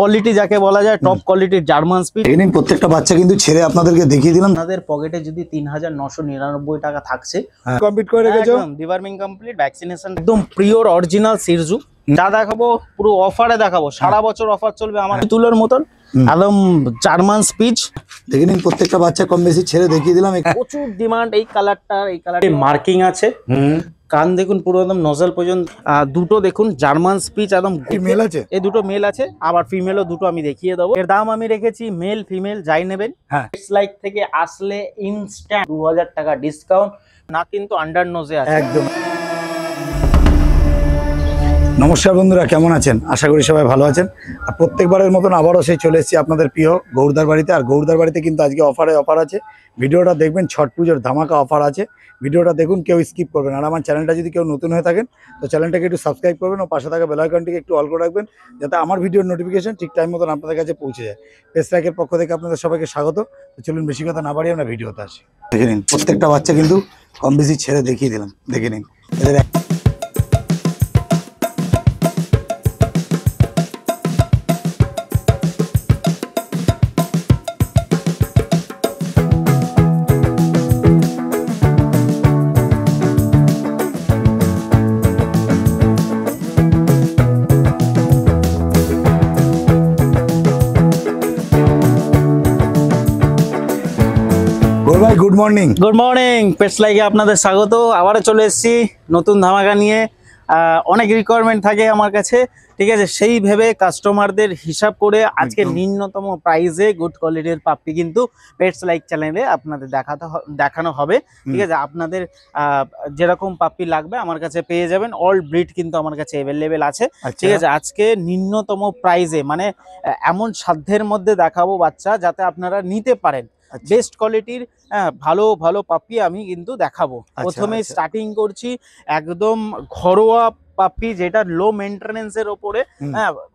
Quality যাকে বলা যায় টপ কোয়ালিটির জার্মান স্পিচ। এখানে প্রত্যেকটা বাচ্চা কিন্তু ছেড়ে আপনাদেরকে দেখিয়ে দিলাম। আপনাদের পকেটে যদি ৩৯৯৯ টাকা থাকছে, কমপ্লিট করে রেখেছো, একদম ডিওয়ার্মিং কমপ্লিট, ভ্যাকসিনেশন একদম পিওর অরিজিনাল সিরজু। যা দেখাবো পুরো অফারে দেখাবো, সারা বছর অফার চলবে আমার তুলোর মতন একদম জার্মান স্পিচ। দেখে নিন প্রত্যেকটা বাচ্চা কম বেশি ছেড়ে দেখিয়ে দিলাম। প্রচুর ডিমান্ড এই কালারটা, এই কালারটা মার্কিং আছে। কান দেখুন পুরো একদম নজল পর্যন্ত। দুটো দেখুন জার্মান স্পিচ একদম মেল আছে, এই দুটো মেল আছে, আবার ফিমেলও দুটো আমি দেখিয়ে দেবো। এর দাম আমি রেখেছি মেল ফিমেল যাই নেবেন, লাইক থেকে আসলে ইনস্ট্যান্ট 2000 টাকা ডিসকাউন্ট, না কিন্তু আন্ডার নোজে আছে একদম। নমস্কার বন্ধুরা, কেমন আছেন? আশা করি সবাই ভালো আছেন। আর প্রত্যেকবারের মতন আবারও সেই চলে এসেছি আপনাদের প্রিয় গৌরদার বাড়িতে। আর গৌরদার বাড়িতে কিন্তু আজকে অফার আছে। ভিডিওটা দেখবেন, ছট পুজোর ধামাকা অফার আছে। ভিডিওটা দেখুন, কেউ স্কিপ করবেন। আর আমার চ্যানেলটা যদি কেউ নতুন হয়ে থাকেন তো চ্যানেলটাকে একটু সাবস্ক্রাইব করবেন ও পাশে থাকা বেল আইকনটিকে একটু অল করে রাখবেন, যাতে আমার ভিডিওর নোটিফিকেশন ঠিক টাইম মতন আপনাদের কাছে পৌঁছে যায়। পেসট্র্যাকের পক্ষ থেকে আপনাদের সবাইকে স্বাগত। তো চলুন বেশি কথা না বাড়িয়ে আমরা ভিডিওতে আসি। দেখে নিন প্রত্যেকটা বাচ্চা কিন্তু কম বেশি ছেড়ে দেখিয়ে দিলাম। দেখে নিন এদের ভাই good morning. Good morning, pets লাইকে আপনাদের স্বাগত। আবারও চলে এসেছি নতুন ধামাকা নিয়ে। অনেক রিকোয়ারমেন্ট থাকে আমার কাছে, ঠিক আছে, সেই ভেবে কাস্টমারদের হিসাব করে আজকে নিম্নতম প্রাইসে গুড কোয়ালিটির পাপ্পি কিন্তু পেটস লাইক চ্যানেলে আপনাদের দেখানো হবে। ঠিক আছে, আপনাদের যেরকম পাপ্পি লাগবে আমার কাছে পেয়ে যাবেন। অল ব্রিড কিন্তু আমার কাছে অ্যাভেলেবেল আছে। ঠিক আছে, আজকে নিম্নতম প্রাইসে মানে এমন সাধ্যের মধ্যে দেখাবো বাচ্চা যাতে আপনারা নিতে পারেন। বেস্ট কোয়ালিটির ভালো ভালো পাপ্পি আমি কিন্তু দেখাবো। প্রথমে স্টার্টিং করছি একদম ঘরোয়া পাপ্পি, যেটা লো মেইনটেনেন্সের ওপরে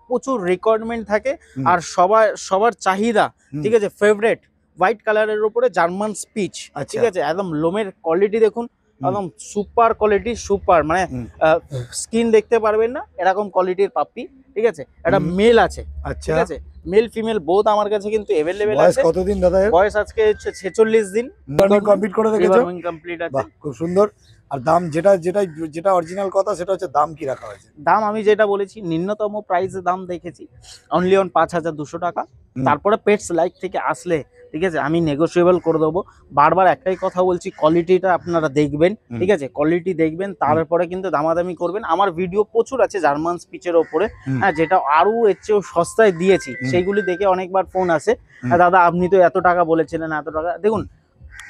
প্রচুর রিকোয়ারমেন্ট থাকে আর সবার চাহিদা। ঠিক আছে, ফেভারিট হোয়াইট কালারের উপরে জার্মান স্পিচ। ঠিক আছে, একদম লোমের কোয়ালিটি দেখুন, একদম সুপার কোয়ালিটি, সুপার মানে স্কিন দেখতে পারবেন না এরকম কোয়ালিটির পাপ্পি। ঠিক আছে, এটা মেল আছে। ঠিক আছে, মেল ফিমেল বোথ আমার কাছে কিন্তু अवेलेबल আছে। বয়স কতদিন দাদা? বয়স আজকে 46 দিন কমপ্লিট করে রেখেছো। কমপ্লিট আছে, খুব সুন্দর। আর দাম যেটা অরিজিনাল কথা সেটা হচ্ছে দাম কি রাখা হয়েছে? দাম আমি যেটা বলেছি নিম্নতম প্রাইসে দাম দেখেছি অনলি অন 5200 টাকা। তারপরে পেটস লাইক থেকে আসলে ঠিক আছে আমি নেগোশিয়েবল করে দেবো। বারবার একটাই কথা বলছি, কোয়ালিটিটা আপনারা দেখবেন। ঠিক আছে, কোয়ালিটি দেখবেন, তারপরে কিন্তু দামাদামি করবেন। আমার ভিডিও প্রচুর আছে জার্মান স্পিচের ওপরে, হ্যাঁ, যেটা আরো এর চেয়েও সস্তায় দিয়েছি। সেইগুলি দেখে অনেকবার ফোন আসে, দাদা আপনি তো এত টাকা বলেছিলেন, এত টাকা। দেখুন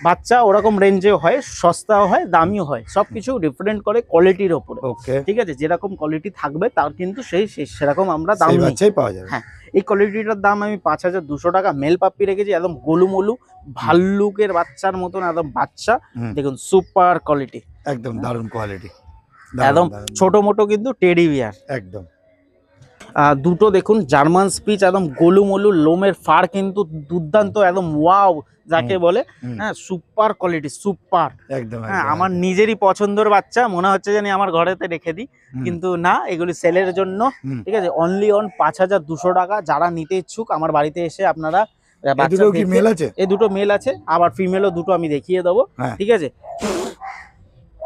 বাচ্চা ওরকম রেঞ্জেও হয়, সস্তাও হয়, দামিও হয়, সবকিছু ডিফারেন্ট করে কোয়ালিটির ওপরে। ঠিক আছে, যেরকম কোয়ালিটি থাকবে তার কিন্তু সেরকম আমরা দাম পাওয়া যাবে। হ্যাঁ, এই কোয়ালিটিটার দাম আমি 5200 টাকা মেল পাপ্পি রেখেছি। একদম গোলুমলু ভাল্লুকের বাচ্চার মতন একদম বাচ্চা, দেখুন সুপার কোয়ালিটি, একদম দারুণ কোয়ালিটি, একদম ছোট মোটো কিন্তু টেডি বিয়ার একদম। দুটো দেখুন জার্মান স্পিচ, একদম গোলুমলু, লোমের ফার কিন্তু দুর্দান্ত, একদম ওয়াও যাকে বলে। হ্যাঁ, সুপার কোয়ালিটি, সুপার একদম। হ্যাঁ, আমার নিজেরই পছন্দের বাচ্চা, মনে হচ্ছে জানি আমার ঘরেতে রেখে দিই, কিন্তু না, এগুলি সেলের জন্য। ঠিক আছে, অনলি অন 5200 টাকা। যারা নিতে ইচ্ছুক আমার বাড়িতে এসে আপনারা এই দুটো মেল আছে, আবার ফিমেলও দুটো আমি দেখিয়ে দেবো। ঠিক আছে,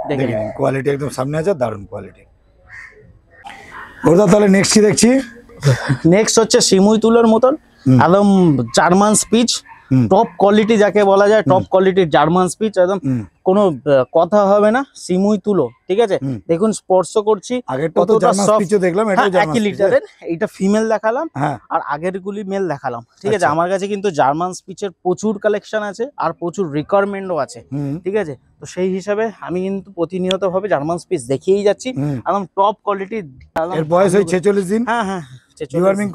দেখে নিন কোয়ালিটি একদম সামনে আছে, দারুণ কোয়ালিটি। ওটা তাহলে নেক্সট কি দেখছি? নেক্সট হচ্ছে সিমুই তুলোর মতন একদম জার্মান স্পিচ, টপ কোয়ালিটি যাকে বলা যায়, টপ কোয়ালিটির জার্মান স্পিচ, একদম কোনো কথা হবে না, সিমুই তুলো। ঠিক আছে, দেখুন স্পর্শ করছি, দেখলাম 1 লিটারের। এইটা ফিমেল দেখালাম আর আগের গুলি মেল দেখালাম। ঠিক আছে, আমার কাছে কিন্তু জার্মান স্পিচের প্রচুর কালেকশন আছে আর প্রচুর রিকোয়ারমেন্টও আছে। ঠিক আছে, তো সেই হিসাবে আমি কিন্তু প্রতিনিয়ত ভাবে জার্মান স্পিচ দেখিয়েই যাচ্ছি, একদম টপ কোয়ালিটির। এর বয়স হয় 46 দিন। হ্যাঁ, ডিওয়ার্মিং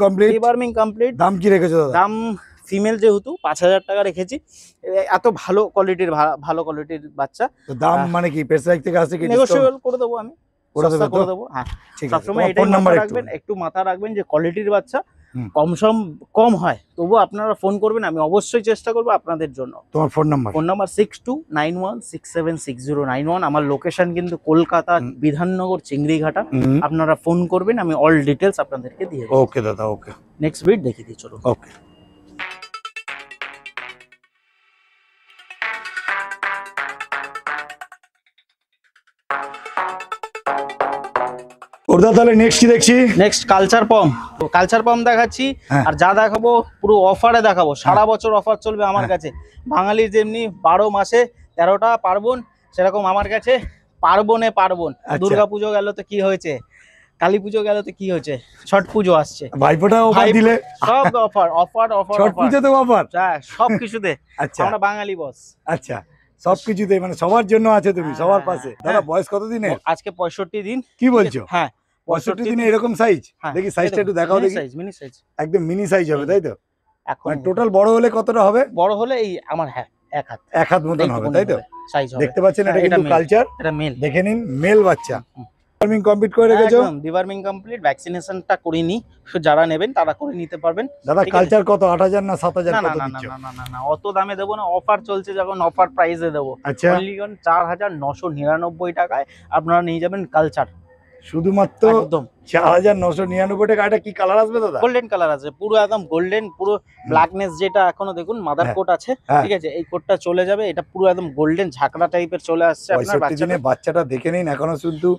কমপ্লিট। দাম কি রেখেছো দাদা? দাম ফিমেল যেহেতু 5000 টাকা রেখেছি। এত ভালো কোয়ালিটির বাচ্চা, দাম মানে কি পেটস লাইক থেকে আসে কি নেগোশিয়েবল করে দেবো আমি, করে দেবো। হ্যাঁ, সবসময় এটাই মাথায় রাখবেন, একটু মাথা রাখবেন যে কোয়ালিটির বাচ্চা হুম। কম হয়, তবু আপনারা ফোন করবেন, আমি অবশ্যই চেষ্টা করবো আপনাদের জন্য। তোমার ফোন নাম্বার? Phone number 6291676091। আমার লোকেশন কিন্তু কলকাতা হুম। বিধাননগর চিংড়িঘাটা। আপনারা ফোন করবেন, আমি অল ডিটেলস আপনাদেরকে দিয়ে দেবো। ওকে দাদা, ওকে। নেক্সট ভিড দেখিয়ে দিই, চলো। ওকে। ওরদা তাহলে নেক্সট কি দেখছি? নেক্সট কালচার পাম্প দেখাচ্ছি। হ্যাঁ। আর যা দেখাবো পুরো অফারে দেখাবো, সারা বছর অফার চলবে আমার কাছে। বাঙালির যেমনি 12 মাসে 13টা পার্বণ, সেরকম আমার কাছে পার্বণে পার্বণ। আচ্ছা। দুর্গাপুজো গেল তো কি হয়েছে, কালী পুজো গেল তো কি হয়েছে, ছট পুজো আসছে, ভাইফোঁটা অফার দিলে সব অফার অফার অফার ছট পুজো তো অফার। সব কিছুতে আচ্ছা, আমরা বাঙালি বস। আচ্ছা, সবকিছুতে মানে সবার জন্য আছে, তুমি সবার পাশে। দাদা বয়স কত দিনের? আজকে 65 দিন। কি বলছো? হ্যাঁ, 65 দিনে এরকম সাইজ? হ্যাঁ, দেখি সাইজটা একটু দেখাও দেখি। মিনি সাইজ, একদম মিনি সাইজ হবে তাই তো? এখন মানে টোটাল বড় হলে কতটা হবে? বড় হলে এই আমার এক হাত, এক হাত মতন হবে তাই তো? সাইজ হবে। দেখতে পাচ্ছেন এটা এটা কিন্তু male, কালচার। এটা মেল। দেখে নিন, মেল বাচ্চা। ডিওয়ার্মিং কমপ্লিট করে রেখেছো? একদম ডিওয়ার্মিং কমপ্লিট, ভ্যাকসিনেশনটা করিনি, যারা নেবেন তারা করে নিতে পারবেন। দাদা ঠিক আছে। কালচার কত? 8000 না 7000 না না কত না দিচ্ছ? না না না না, অত দামে দেবো না, অফার চলছে যখন অফার প্রাইসে দেবো। আচ্ছা, অনলি 4999 টাকায় আপনারা নিয়ে যাবেন কালচার, শুধুমাত্র একদম 4999 টাকা। এটা কি কালার আসবে দাদা? গোল্ডেন কালার আছে, পুরো একদম গোল্ডেন, পুরো ব্ল্যাকনেস যেটা এখনো দেখুন মাদার হ্যাঁ, কোট আছে, হ্যাঁ। ঠিক আছে, এই কোটটা চলে যাবে, এটা পুরো একদম গোল্ডেন ঝাঁকড়া টাইপের চলে আসছে আপনার 65 দিনে বাচ্চাটা দেখে নিন, এখনো শুধু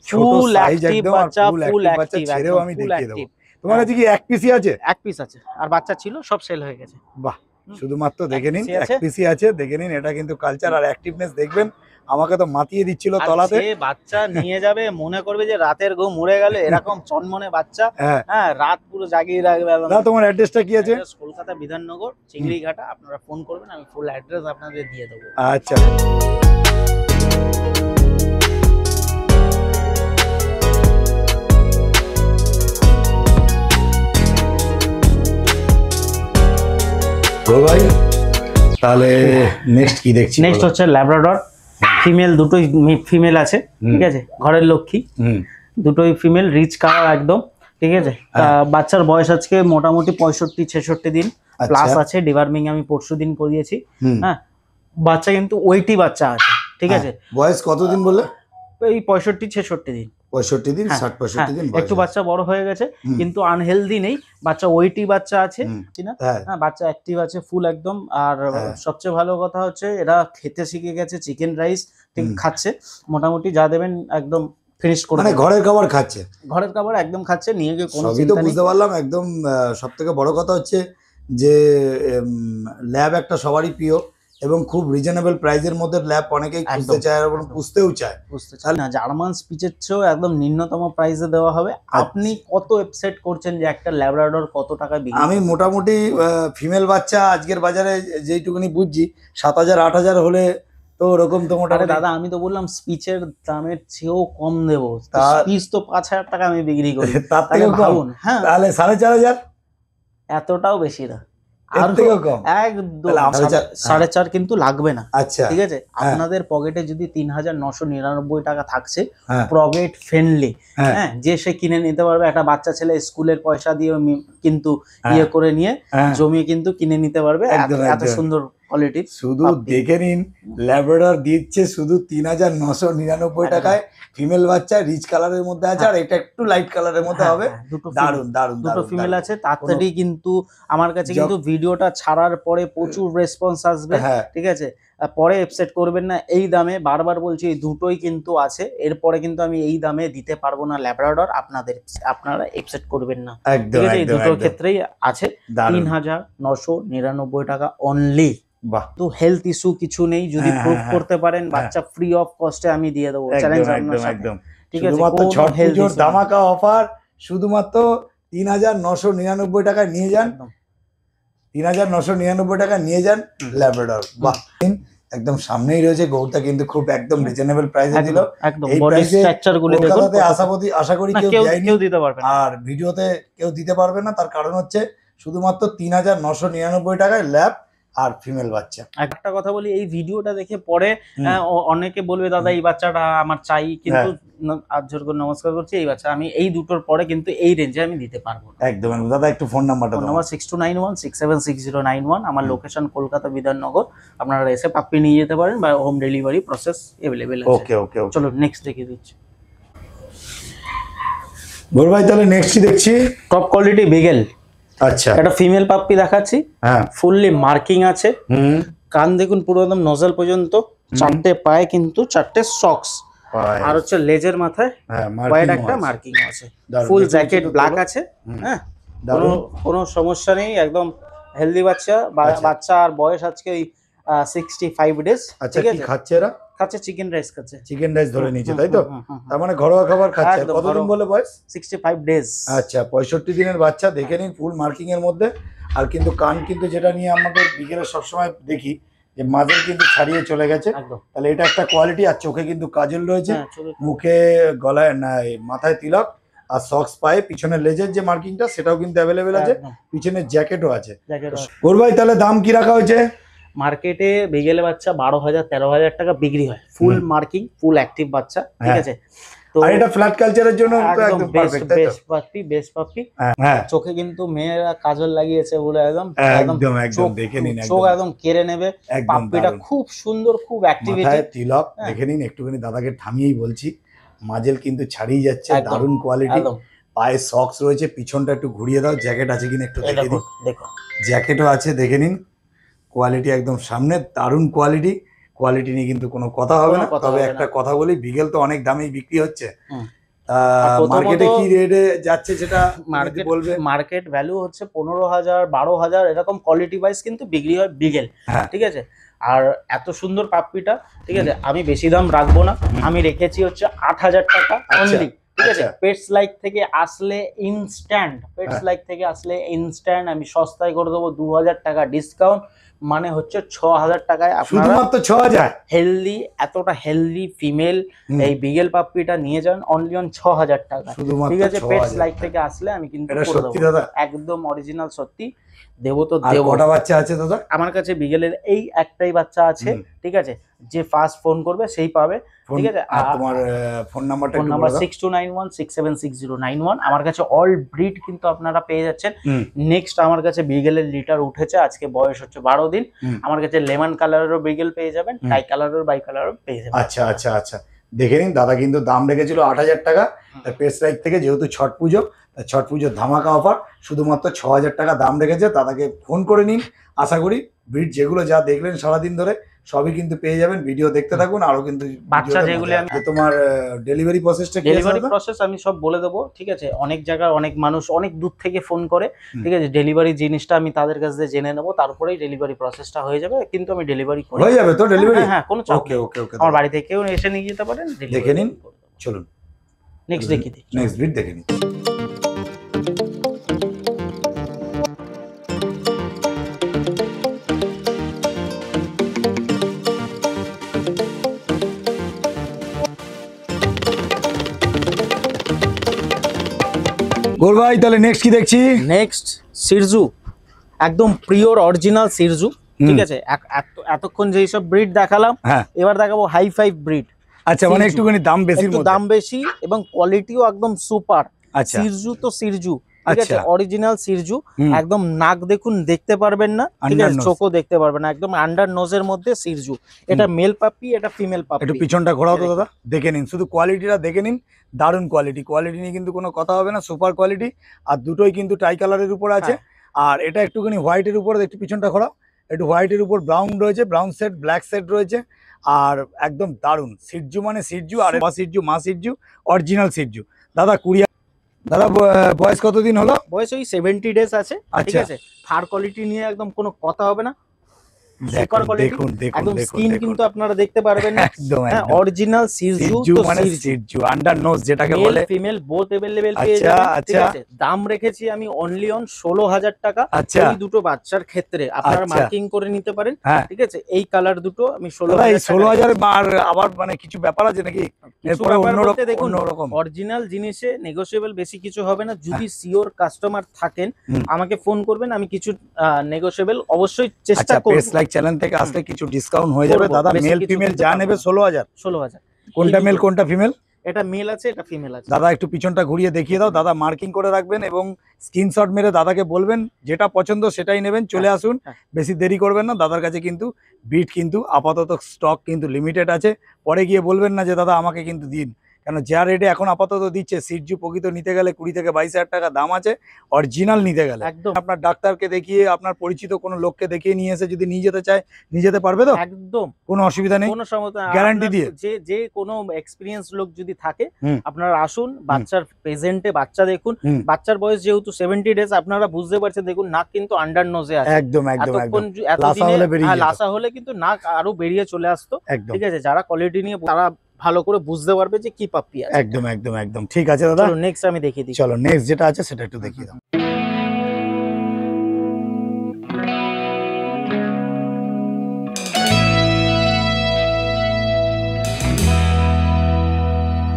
ছোট ফুল সাইজ অ্যাক্টিভ একদম। আর বাচ্চা, ফুল ফুল অ্যাক্টিভ বাচ্চা অ্যাক্টিভ, ছেড়েও আমি দেখিয়ে দেবো। তোমার কাছে কি এক পিসি আছে? এক পিস আছে, আর বাচ্চা ছিল সব সেল হয়ে গেছে। বাহ, শুধুমাত্র দেখে নিন, পিসি এক আছে। পিসি আছে, দেখে নিন। এটা কিন্তু কালচার। আর অ্যাক্টিভনেস দেখবেন, আমাকে তো মাতিয়ে দিচ্ছিল আর তলাতে। সে বাচ্চা নিয়ে যাবে, মনে করবে যে রাতের ঘুম উড়ে গেল, এরকম চনমনে বাচ্চা। হ্যাঁ হ্যাঁ, রাত পুরো জাগিয়ে রাখবে একদম। দাদা তোমার অ্যাড্রেসটা কি আছে? Address কলকাতা বিধাননগর চিংড়িঘাটা। আপনারা ফোন করবেন, আমি ফুল অ্যাড্রেস আপনাদের দিয়ে দেবো। আচ্ছা, ভাই তাহলে নেক্সট কি দেখছি? নেক্সট হচ্ছে ল্যাব্রাডর ফিমেল, দুটোই ফিমেল আছে, ঠিক আছে, ঘরের লক্ষ্মী, দুটোই ফিমেল, রিচ কালার একদম, ঠিক আছে। তা বাচ্চার বয়স আজকে মোটামুটি 65-66 দিন প্লাস আছে। ডিওয়ার্মিং আমি পরশু দিন করিয়েছি। হ্যাঁ, বাচ্চা কিন্তু ওয়েটি বাচ্চা আছে, ঠিক আছে। বয়স কতদিন বললে? এই 65-66 দিন। 65 দিন, হ্যাঁ, 60-65 দিন একটু বাচ্চা বড় হয়ে গেছে, কিন্তু আনহেলদি নেই, বাচ্চা ওয়েটি বাচ্চা আছে, ঠিক না? হ্যাঁ, বাচ্চা অ্যাক্টিভ আছে ফুল একদম। আর সবচেয়ে ভালো কথা হচ্ছে এরা খেতে শিখে গেছে, চিকেন রাইস ঠিক খাচ্ছে, মোটামুটি যা দেবেন একদম ফিনিশ করে, মানে ঘরের খাবার খাচ্ছে, ঘরের খাবার একদম খাচ্ছে, নিয়ে গিয়ে কোনো সবই তো চিন্তা নেই। বুঝতে পারলাম একদম। সব থেকে বড় কথা হচ্ছে যে ল্যাব একটা সবারই প্রিয়, এবং খুব রিজনেবল প্রাইসের মধ্যে ল্যাব অনেকেই খুঁজতে চায় এবং পুষতেও চায়। বুঝতে চাই না, জার্মান স্পিচের চেয়েও একদম নিম্নতম প্রাইসে দেওয়া হবে। আপনি কত এপসেট করছেন যে একটা ল্যাব্রাডর কত টাকা বিক্রি? আমি মোটামুটি ফিমেল বাচ্চা আজকের বাজারে যেইটুকুনি বুঝছি 7000-8000 হলে তো ওরকম তো আরে মোটামুটি। দাদা, আমি তো বললাম স্পিচের দামের চেয়েও কম দেবো, তা- স্পিচ তো 5000 টাকা আমি বিক্রি করি। তার তাহলে থেকে কম? ভাবুন, হ্যাঁ, তাহলে 4500? এতটাও বেশি না, এর আর থেকেও কম? একদম তাহলে আমরা 4.5 কিন্তু লাগবে না, আচ্ছা, ঠিক আছে। আপনাদের পকেটে যদি 3999 টাকা থাকছে, হ্যাঁ, পকেট ফ্রেন্ডলি, হ্যাঁ, হ্যাঁ, যে সে কিনে নিতে পারবে। একটা বাচ্চা ছেলে স্কুলের পয়সা দিয়ে কিন্তু হ্যাঁ, ইয়ে করে নিয়ে হ্যাঁ, জমিয়ে কিন্তু কিনে নিতে পারবে, একদম, এত একদম। সুন্দর কোয়ালিটির। শুধু দেখে নিন, ল্যাব্রাডর দিচ্ছে শুধু 3999 টাকায়। ফিমেল বাচ্চা রিচ কালারের মধ্যে আছে, আর এটা একটু লাইট কালারের মধ্যে হবে। দারুন দারুন দুটো ফিমেল আছে, তাড়াতাড়ি কিন্তু আমার কাছে কিন্তু ভিডিওটা ছাড়ার পরে প্রচুর রেসপন্স আসবে, হ্যাঁ, ঠিক আছে। পরে এপসেট করবেন না, এই দামে বারবার বলছি, এই দুটোই কিন্তু আছে। এরপরে কিন্তু আমি এই দামে দিতে পারবো না ল্যাব্রাডর, আপনারা এপসেট করবেন না, একদম ঠিক আছে। এই একদম দুটো একদম। ক্ষেত্রেই আছে। দারুন। 3999 টাকা অনলি। বাহ, তো হেলথ ইস্যু কিছু নেই, যদি হ্যাঁ, প্রুভ হ্যাঁ, করতে পারেন হ্যাঁ। বাচ্চা ফ্রি অফ কস্টে আমি দিয়ে দেবো, একদম চ্যালেঞ্জ একদম আপনার সাথে, একদম। ঠিক আছে। শুধুমাত্র কোনো ছট health পুজোর issue নেই। ধামাকা অফার, শুধুমাত্র 3999 টাকায় নিয়ে যান। একদম। 3999 টাকা নিয়ে যান ল্যাব্রাডর। বাহ, একদম সামনেই রয়েছে গৌড়টা, কিন্তু খুব একদম রিজনেবল প্রাইসে দিল। একদম এই বডি প্রাইসে স্ট্রাকচার গুলো দেখুন, কলকাতাতে আশা করি না, কেউ দেয়নি, কেউ দিতে পারবে না। আর ভিডিওতে কেউ দিতে পারবে না। তার কারণ হচ্ছে শুধুমাত্র 3999 টাকায় ল্যাব আর ফিমেল বাচ্চা। একটা কথা বলি, এই ভিডিওটা দেখে পরে অনেকে বলবে দাদা এই বাচ্চাটা আমার চাই, কিন্তু আজ জোর করে নমস্কার করছি, এই বাচ্চা আমি এই দুটোর পরে কিন্তু এই রেঞ্জে আমি দিতে পারবো না। একদম দাদা, একটু ফোন নাম্বারটা ফোন নাম্বার 6291676091, আমার লোকেশন কলকাতা বিধাননগর। আপনারা এসে পাপ্পি নিয়ে যেতে পারেন বা হোম ডেলিভারি প্রসেস অ্যাভেলেবেল আছে। ওকে ওকে ওকে, চলো নেক্সট দেখিয়ে দিচ্ছি। গৌর ভাই তাহলে নেক্সট কি দেখছি? Top quality beagle. আচ্ছা, একটা ফিমেল পাপ্পি দেখাচ্ছি, হ্যাঁ ফুললি মার্কিং আছে। হুম, কান দেখুন পুরো একদম নজল পর্যন্ত, চারটে পায়ে কিন্তু চারটে সক্স, আর হচ্ছে লেজের মাথায় হ্যাঁ হোয়াইট মার্কিং একটা মার্কিং আছে। দারুণ, ফুল দেখুন জ্যাকেট শুধু ব্ল্যাক পুরো। আছে। হ্যাঁ, দারুণ। কোনো সমস্যা নেই, একদম হেলদি বাচ্চা। আচ্ছা। বাচ্চা আর বয়স আজকে ওই 65 ডেজ। আচ্ছা, ঠিক কি আছে, খাচ্ছে এরা? খাচ্ছে চিকেন রাইস খাচ্ছে। চিকেন রাইস ধরে নিয়েছে তাই তো? তার মানে ঘরোয়া খাবার খাচ্ছে। একদম কতদিন ঘরোয়া। বলে বয়স? 65 ডেজ। আচ্ছা, 65 দিনের বাচ্চা, দেখে নিন ফুল মার্কিং এর মধ্যে। আর কিন্তু কান কিন্তু যেটা নিয়ে আমাদের বিকেলে সবসময় দেখি যে মাঝের কিন্তু ছাড়িয়ে চলে গেছে, একদম। তাহলে এটা একটা কোয়ালিটি। আর চোখে কিন্তু কাজল রয়েছে, হ্যাঁ, চলো। মুখে গলায় না মাথায় তিলক, আর সক্স পায়ে পিছনের লেজের যে মার্কিংটা সেটাও কিন্তু অ্যাভেলেবেল আছে, একদম। পিছনের জ্যাকেটও আছে। জ্যাকেট গৌর ভাই তাহলে দাম কি রাখা হয়েছে? মার্কেটে বিগেলে বাচ্চা 12,000-13,000 টাকা বিক্রি হয়, ফুল মার্কিং ফুল অ্যাক্টিভ বাচ্চা। ঠিক হ্যাঁ। আছে, তো আর এটা ফ্ল্যাট কালচারের জন্য তো একদম একদম বেস্ট পারফেক্ট, তাই তো? Best puppy, best puppy. হ্যাঁ চোখে কিন্তু মেয়েরা কাজল লাগিয়েছে বলে একদম একদম একদম চোখ, দেখে নিন, চোখ একদম একদম কেড়ে নেবে। একদম পাপ্পিটা দারুণ। খুব সুন্দর, খুব অ্যাক্টিভিটি। মাথায় তিলক হ্যাঁ। দেখে নিন, একটুখানি দাদাকে থামিয়েই বলছি, মাজেল কিন্তু ছাড়িয়ে যাচ্ছে, একদম, দারুণ কোয়ালিটি। একদম। পায়ে সক্স রয়েছে, পিছনটা একটু ঘুরিয়ে দাও, জ্যাকেট আছে কিনা একটু দেখে দেখো দিন। দেখো, জ্যাকেটও আছে, দেখে নিন। কোয়ালিটি একদম সামনে, দারুণ কোয়ালিটি। কোয়ালিটি নিয়ে কিন্তু কোনো কথা হবে কোনো না। কথা তবে হবে একটা না। কথা বলি, বিগেল তো অনেক দামেই বিক্রি হচ্ছে। হুম। আর প্রথমত মার্কেটে কি রেটে যাচ্ছে সেটা মার্কেট বলবে? মার্কেট ভ্যালু হচ্ছে 15,000 12,000 এরকম কোয়ালিটি ওয়াইজ কিন্তু বিক্রি হয় বিগেল। হ্যাঁ। ঠিক আছে, আর এত সুন্দর পাপ্পিটা, ঠিক আছে, আমি বেশি দাম রাখবো না, আমি রেখেছি হচ্ছে 8,000 টাকা অনলি। ঠিক আছে, আচ্ছা। পেটস লাইক থেকে আসলে ইনস্ট্যান্ট, পেটস হ্যাঁ। লাইক থেকে আসলে ইনস্ট্যান্ট আমি সস্তায় করে দেবো, 2,000 টাকা ডিসকাউন্ট, মানে হচ্ছে 6,000 টাকায় আপনারা শুধুমাত্র 6,000? হেলদি, এতটা হেলদি ফিমেল এই বিগেল পাপ্পিটা নিয়ে যান অনলি অন 6,000 টাকা। শুধুমাত্র ঠিক আছে, পেটস 6,000 লাইক থেকে আসলে আমি কিন্তু এটা করে সত্যি দেবো। দাদা? একদম অরিজিনাল সত্যি, দেবো তো আর দেবো। কটা বাচ্চা আছে দাদা? আমার কাছে বিগেলের এই একটাই বাচ্চা আছে। ঠিক আছে, যে ফার্স্ট ফোন করবে সেই পাবে। ঠিক আছে, আর তোমার ফোন নাম্বারটা ফোন একটু নাম্বার বলে দাও। 6291676091। আমার কাছে অল ব্রিড কিন্তু আপনারা পেয়ে যাচ্ছেন। হুম। নেক্সট আমার কাছে বিগেলের লিটার উঠেছে, আজকে বয়স হচ্ছে 12 দিন। আমার কাছে লেমন কালারেরও বিগেল পেয়ে যাবেন, টাই কালারের, বাই কালারও পেয়ে যাবেন। আচ্ছা আচ্ছা আচ্ছা, দেখে নিন দাদা কিন্তু দাম রেখেছিল 8,000 টাকা। পেস লাইক থেকে যেহেতু ছট পুজো, ছট পুজোর ধামাকা অফার, শুধুমাত্র 6,000 টাকা দাম রেখেছে। দাদাকে ফোন করে নিন, আশা করি ব্রিড যেগুলো যা দেখলেন সারাদিন ধরে সবই কিন্তু পেয়ে যাবেন। ভিডিও দেখতে থাকুন, আরো কিন্তু বাচ্চা যেগুলি আমি তোমার ডেলিভারি প্রসেসটা কি? ডেলিভারি প্রসেস আমি সব বলে দেবো। ঠিক আছে, অনেক জায়গায় অনেক মানুষ অনেক দূর থেকে ফোন করে। ঠিক আছে, ডেলিভারি জিনিসটা আমি তাদের কাছ থেকে জেনে নেবো, তারপরেই ডেলিভারি প্রসেসটা হয়ে যাবে, কিন্তু আমি ডেলিভারি করি। হয়ে যাবে তো ডেলিভারি? হ্যাঁ, কোনো চাপ ওকে নেই। ওকে ওকে, আমার বাড়ি থেকেও এসে নিয়ে যেতে পারেন। দেখে নিন, চলুন নেক্সট দেখি। নেক্সট ব্রিড দেখে নিন। গৌর ভাই তাহলে নেক্সট কি দেখছি? নেক্সট সিরজু, একদম পিওর অরিজিনাল সিরজু। ঠিক আছে, এতক্ষণ যেই সব ব্রিড দেখালাম, হ্যাঁ এবার দেখাবো হাই ফাইভ ব্রিড। আচ্ছা, মানে সিরজু। একটুখানি দাম বেশির একটু মধ্যে। দাম বেশি এবং কোয়ালিটিও একদম সুপার। আচ্ছা সিরজু তো সিরজু, ঠিক আছে, আচ্ছা। অরিজিনাল সিরজু। হুম। একদম নাক দেখুন, দেখতে পারবেন না। ঠিক Under আছে, nose। চোখও দেখতে পারবেন না, একদম আন্ডার নোজের মধ্যে সিরজু। এটা মেল পাপ্পি, এটা ফিমেল একটু পাপ্পি। পিছনটা ঘোরাও তো দাদা, দেখে নিন, শুধু কোয়ালিটিটা দেখে নিন। দারুণ কোয়ালিটি, কোয়ালিটি নিয়ে কিন্তু কোনো কথা হবে না, সুপার কোয়ালিটি। আর দুটোই কিন্তু টাই কালারের উপর আছে। আর এটা একটুখানি হোয়াইটের উপর, একটু পিছনটা ঘোরাও, একটু হোয়াইটের উপর ব্রাউন রয়েছে, ব্রাউন সেট, ব্ল্যাক সেট রয়েছে। আর একদম দারুণ সিরজু, মানে সিরজু। আর মা সিরজু অরিজিনাল সিরজু। দাদা দাদা বয়স কতদিন হলো? বয়স ওই 70 ডেজ আছে। ঠিক আচ্ছা। আছে, ফার কোয়ালিটি নিয়ে একদম কোনো কথা হবে না। সুপার কোয়ালিটি, দেখুন দেখুন একদম দেখুন স্কিন দেখুন। কিন্তু আপনারা দেখতে পারবেন না, একদম হ্যাঁ একদম অরিজিনাল সিরজু। সিরজু তো মানে সিরজু আন্ডার নোজ যেটাকে মেল বলে। ফিমেল বোথ अवेलेबल পেয়ে আচ্ছা যাবেন, ঠিক আচ্ছা আছে। দাম রেখেছি আমি অনলি অন 16,000 টাকা। আচ্ছা এই দুটো বাচ্চার ক্ষেত্রে আপনারা আচ্ছা। মার্কিং করে নিতে পারেন, হ্যাঁ ঠিক আছে। এই কালার দুটো আমি দাদা এই 16,000 টাকা। 16,000 আর আবার মানে কিছু ব্যাপার আছে নাকি কিছু এরপরে ব্যাপার বলতে অন্যরকম দেখুন, অন্যরকম? অরিজিনাল জিনিসে নেগোশিয়েবল বেশি কিছু হবে না। যদি সিওর কাস্টমার থাকেন হুম। আমাকে ফোন করবেন, আমি কিছু নেগোশিয়েবল অবশ্যই চেষ্টা আচ্ছা করব। পেস লাইক চ্যানেল থেকে আসলে কিছু ডিসকাউন্ট হয়ে যাবে করবো, দাদা। বেশি মেল কিছু ফিমেল কিন্তু যা পারবো নেবে না। 16,000। 16,000 কোনটা এই মেল দুটো। কোনটা ফিমেল? এটা মেল আছে, এটা ফিমেল আছে। দাদা একটু পিছনটা ঘুরিয়ে দেখিয়ে দাও দাদা, মার্কিং করে রাখবেন এবং স্ক্রিনশট মেরে দাদাকে বলবেন যেটা পছন্দ সেটাই নেবেন। চলে হ্যাঁ, আসুন, হ্যাঁ। বেশি দেরি করবেন না। দাদার কাছে কিন্তু বিট কিন্তু আপাতত স্টক কিন্তু লিমিটেড আছে। পরে গিয়ে বলবেন না যে দাদা আমাকে কিন্তু দিন, কেন যা রেটে এখন আপাতত দিচ্ছে সিরজু প্রকৃত নিতে গেলে 20 থেকে 22,000 টাকা দাম আছে অরিজিনাল নিতে গেলে। একদম আপনার ডাক্তারকে দেখিয়ে আপনার পরিচিত কোনো লোককে দেখিয়ে নিয়ে এসে যদি নিয়ে যেতে চায় নিয়ে যেতে পারবে তো? একদম কোনো অসুবিধা নেই, কোনো সমস্যা না। গ্যারান্টি আপনার দিয়ে। যে যে কোনো এক্সপিরিয়েন্স লোক যদি থাকে হুম। আপনারা আসুন, বাচ্চার প্রেজেন্টে বাচ্চা দেখুন। হুম। বাচ্চার বয়স যেহেতু 70 ডেজ, আপনারা বুঝতে পারছেন, দেখুন নাক কিন্তু আন্ডার নোজে আছে। একদম একদম এতক্ষণ একদম লাসা এতদিনে হলে বেরিয়ে হ্যাঁ যেত। লাসা হলে কিন্তু নাক আরো বেরিয়ে চলে আসতো, একদম ঠিক আছে। যারা কোয়ালিটি নিয়ে তারা ভালো করে বুঝতে পারবে যে কি পাপ্পি আছে। একদম একদম একদম ঠিক আছে দাদা। চলো নেক্সট আমি দেখিয়ে দিই। চলো নেক্সট যেটা আছে সেটা একটু দেখিয়ে দাও।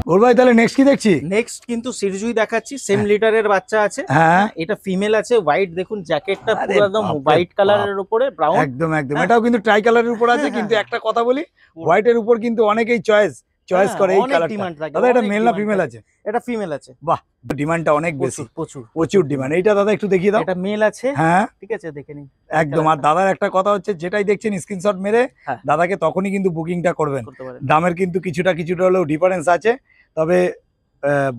গোল ভাই তাহলে নেক্সট কি দেখছি? নেক্সট কিন্তু সিরজুই দেখাচ্ছি, সেম লিটারের বাচ্চা আছে। হ্যাঁ এটা ফিমেল আছে, হোয়াইট দেখুন জ্যাকেটটা আরে পুরো একদম বাপরে হোয়াইট বাপ। কালারের উপরে ব্রাউন। একদম একদম হ্যাঁ। এটাও কিন্তু ট্রাই কালারের উপর আছে, হ্যাঁ, কিন্তু হ্যাঁ, একটা কথা বলি পুরো। হোয়াইটের উপর কিন্তু অনেকেই চয়েস হ্যাঁ, করে এই অনেক কালারটা। ডিমান্ড থাকে। দাদা এটা অনেক মেল না demand ফিমেল থাকে। আছে? এটা ফিমেল আছে। বাহ ডিমান্ডটা অনেক বেশি, প্রচুর প্রচুর প্রচুর ডিমান্ড। এইটা দাদা একটু দেখিয়ে দাও। এটা মেল আছে, হ্যাঁ ঠিক আছে দেখে নিন। একদম। আর দাদার একটা কথা হচ্ছে যেটাই দেখছেন স্ক্রিনশট মেরে হ্যাঁ। দাদাকে তখনই কিন্তু বুকিংটা করবেন। করতে পারেন। দামের কিন্তু কিছুটা হলেও ডিফারেন্স আছে, তবে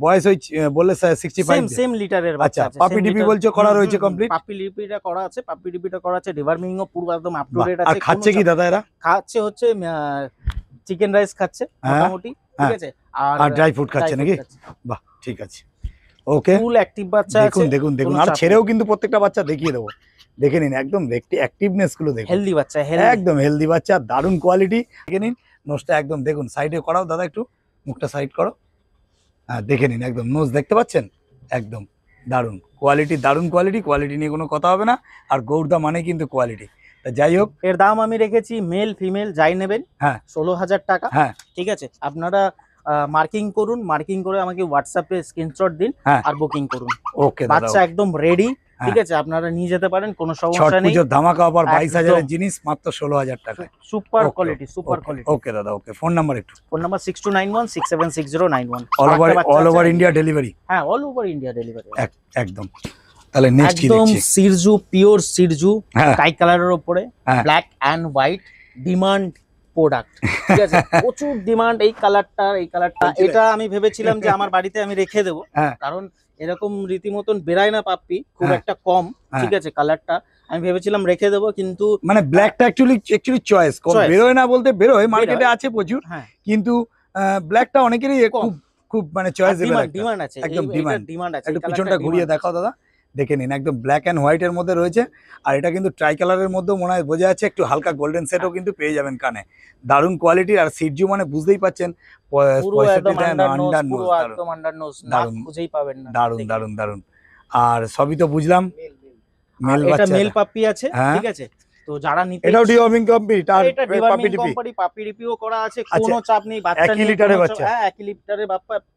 বয়স ওই বললে সেম 65। সেম লিটারের আচ্ছা, বাচ্চা আছে। পাপি ডিপি বলছো করা রয়েছে complete? পাপি ডিপিটা করা আছে, পাপি ডিপিটা করা আছে, ডিভার্মিং ও পুরো একদম আপ টু বাহ, ডেট আর আছে। খাচ্ছে কি দাদা এরা? খাচ্ছে হচ্ছে চিকেন রাইস খাচ্ছে হ্যাঁ, মোটামুটি, ঠিক হ্যাঁ। আছে। আর ড্রাই ফ্রুট খাচ্ছে নাকি? বাহ ঠিক আছে ওকে। ফুল অ্যাক্টিভ বাচ্চা আছে, দেখুন দেখুন দেখুন, কোনো আর চাপ ছেড়েও কিন্তু প্রত্যেকটা বাচ্চা দেখিয়ে দেবো, দেখে নিন একদম অ্যাক্টিভনেস গুলো দেখুন। হেলদি বাচ্চা, হেলদি। একদম হেলদি বাচ্চা, দারুণ কোয়ালিটি। দেখে নিন নোজটা একদম দেখুন, সাইডে করাও দাদা, একটু মুখটা সাইড করো। হ্যাঁ দেখে নিন একদম নোজ দেখতে পাচ্ছেন, একদম দারুণ কোয়ালিটি, দারুণ কোয়ালিটি। কোয়ালিটি নিয়ে কোনো কথা হবে না। আর গৌরদা মানে কিন্তু কোয়ালিটি। তা যাই হোক, এর দাম আমি রেখেছি মেল ফিমেল যাই নেবেন হ্যাঁ 16,000 টাকা, হ্যাঁ ঠিক আছে। আপনারা মার্কিং করুন, মার্কিং করে আমাকে হোয়াটসঅ্যাপে স্ক্রিনশট দিন হ্যাঁ আর বুকিং করুন। ওকে দাদা। বাচ্চা একদম রেডি, হ্যাঁ। ঠিক আছে। আপনারা নিয়ে যেতে পারেন, কোনো ছট সমস্যা নেই। পুজোর ধামাকা অফার, 22,000 এর একদম। জিনিস মাত্র 16,000 টাকায়। Super quality, super quality. Okay দাদা ওকে। ফোন নাম্বার একটু? Phone number 6291676091। All over India delivery? হ্যাঁ অল ওভার ইন্ডিয়া ডেলিভারি। একদম। তাহলে নেক্সট কি একদম দেখছি? সিরজু, পিওর সিরজু, হ্যাঁ টাই কালারের উপরে, হ্যাঁ। Black and white, demand product, ঠিক আছে। প্রচুর ডিমান্ড এই কালারটা, এই কালারটা। বলছিলে? এটা আমি ভেবেছিলাম যে আমার বাড়িতে আমি রেখে দেবো, হ্যাঁ। কারণ এরকম রীতিমতন বেরায় না পাপ্পি, খুব হ্যাঁ। একটা কম, হ্যাঁ। ঠিক আছে। কালারটা আমি ভেবেছিলাম রেখে দেবো, কিন্তু মানে ব্ল্যাকটা অ্যাকচুয়ালি চয়েস কম, Choice। বেরোয় না বলতে বেরোয়, মার্কেটে বেরোয়। আছে প্রচুর, হ্যাঁ কিন্তু ব্ল্যাকটা অনেকেরই কম। খুব খুব মানে চয়েসেবল। ডিমান্ড আছে, একদম demand। ডিমান্ড আছে। একটু এই পিছনটা কালারটা ঘুরিয়ে demand দেখাও দাদা, দেখে নিন একদম ব্ল্যাক অ্যান্ড হোয়াইট এর মধ্যে রয়েছে। আর এটা কিন্তু ট্রাই কালারের মধ্যেও মনে হয় বোঝা যাচ্ছে, একটু হালকা গোল্ডেন সেটও কিন্তু পেয়ে যাবেন কানে। দারুণ কোয়ালিটি। আর সিরজু মানে বুঝতেই পাচ্ছেন পুরো একদম আন্ডার নোজ, পুরো দারুণ একদম আন্ডার নোজ, নাক দারুণ। খুঁজেই পাবেন না। দারুণ দেখে দারুণ দারুণ। আর সবই তো বুঝলাম আর মেল এটা বাচ্চা। মেল পাপ্পি আছে, হ্যাঁ। ঠিক আছে। তো যারা নিতে এটাও ডিওয়ার্মিং কমপ্লিট আর এটা পাপি ডিভার্মিং ডিপি? কোম্পানি, পাপি ডিপিও করা আছে, আচ্ছা, কোনো চাপ নেই। বাচ্চা একই নিয়ে লিটারের কোনো চাপ- বাচ্চা? হ্যাঁ একই লিটারের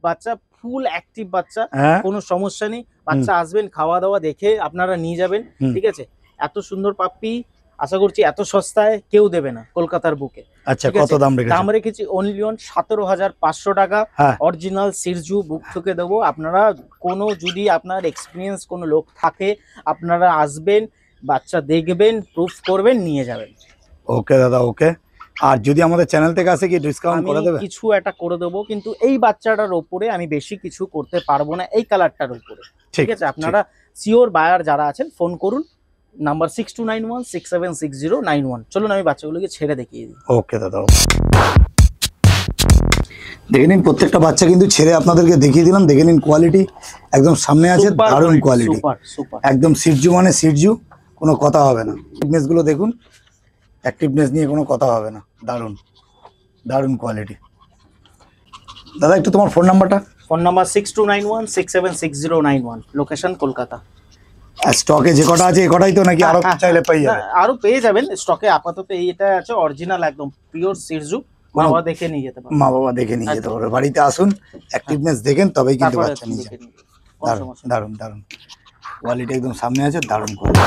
বাচ্চা, ফুল অ্যাক্টিভ বাচ্চা, হ্যাঁ কোনো সমস্যা নেই। বাচ্চা আসবেন, খাওয়া দাওয়া দেখে আপনারা নিয়ে যাবেন, হুম। ঠিক আছে। এত সুন্দর পাপ্পি আশা করছি এত সস্তায় কেউ দেবে না কলকাতার বুকে। আচ্ছা ঠিক কত আছে। দাম রেখেছেন? দাম রেখেছি অনলি অন 17,500 টাকা। হ্যাঁ। অরিজিনাল সিরজু বুক থেকে দেবো। আপনারা কোনো যদি আপনার এক্সপিরিয়েন্স কোনো লোক থাকে, আপনারা আসবেন, বাচ্চা দেখবেন, প্রুফ করবেন, নিয়ে যাবেন। ওকে দাদা ওকে। আর যদি আমাদের চ্যানেল থেকে আসে কি ডিসকাউন্ট আমি করে দেবে? কিছু একটা করে দেবো, কিন্তু এই বাচ্চাটার ওপরে আমি বেশি কিছু করতে পারবো না, এই কালারটার উপরে, ঠিক আছে। আপনারা সিওর বায়ার যারা আছেন ফোন করুন, নাম্বার 6291676091। চলুন আমি বাচ্চাগুলোকে ছেড়ে দেখিয়ে দিই। ওকে দাদা। দেখে নিন প্রত্যেকটা বাচ্চা কিন্তু ছেড়ে আপনাদেরকে দেখিয়ে দিলাম। দেখে নিন কোয়ালিটি একদম সামনে আছে, Super দারুণ quality, কোয়ালিটি। Super super. একদম সিরজু মানে সিরজু, কোনো কথা হবে না। ফিটনেস গুলো দেখুন অ্যাক্টিভনেস নিয়ে কোনো কথা হবে না। দারুণ দারুণ কোয়ালিটি। দাদা একটু তোমার ফোন নাম্বারটা। Phone number 6291676091, location Kolkata. আর স্টকে যে কটা আছে এই কটাই তো, নাকি আরো চাইলে পেয়ে যাবে? আরো পেয়ে যাবেন স্টকে, আপাতত এটা আছে অরিজিনাল একদম পিওর সিরজু, মা বাবা দেখে নিয়ে যেতে পারবে। মা বাবা দেখে নিয়ে যেতে পারবে, বাড়িতে আসুন অ্যাক্টিভনেস দেখেন তবেই কিন্তু তারপরে বাচ্চা নিয়ে দেখে যান। নিয়ে যাবে। কোনো দারুণ সমস্যা নেই। দারুণ দারুণ কোয়ালিটি একদম সামনে আছে, দারুণ কোয়ালিটি।